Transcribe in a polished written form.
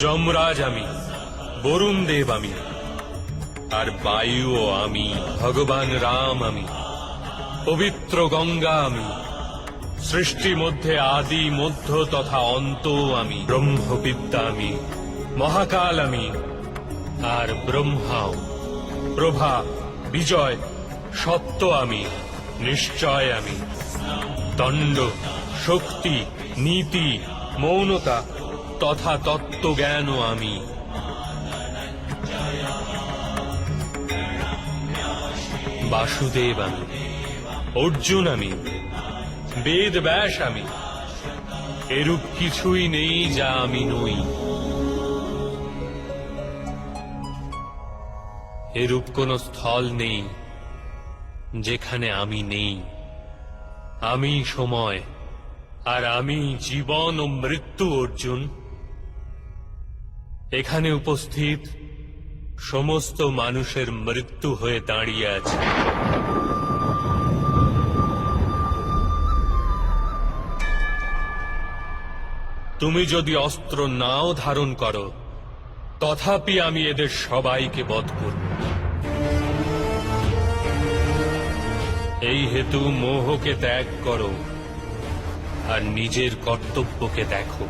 যমরাজ আমি, বরুণ দেব আমি, আর বায়ুও আমি, ভগবান রাম আমি, পবিত্র গঙ্গা আমি, সৃষ্টি মধ্যে আদি মধ্য তথা অন্ত আমি, ব্রহ্মবিদ্যা আমি, মহাকাল আমি, আর ব্রহ্মাও, প্রভা, বিজয়, সত্য আমি, নিশ্চয় আমি, দণ্ড, শক্তি, নীতি, মৌনতা তথা তত্ত্বজ্ঞানও আমি। বাসুদেব আমি, অর্জুন আমি, বেদ ব্যাস আমি, এরূপ কিছুই নেই যা আমি নই। এরূপ কোন স্থল নেই যেখানে আমি নেই। আমি সময়, আর আমি জীবন ও মৃত্যু। অর্জুন, এখানে উপস্থিত সমস্ত মানুষের মৃত্যু হয়ে দাঁড়িয়ে আছে। তুমি যদি অস্ত্র নাও ধারণ করো, তথাপি আমি এদের সবাইকে বধ করব। এই হেতু মোহকে ত্যাগ করো আর নিজের কর্তব্যকে দেখো।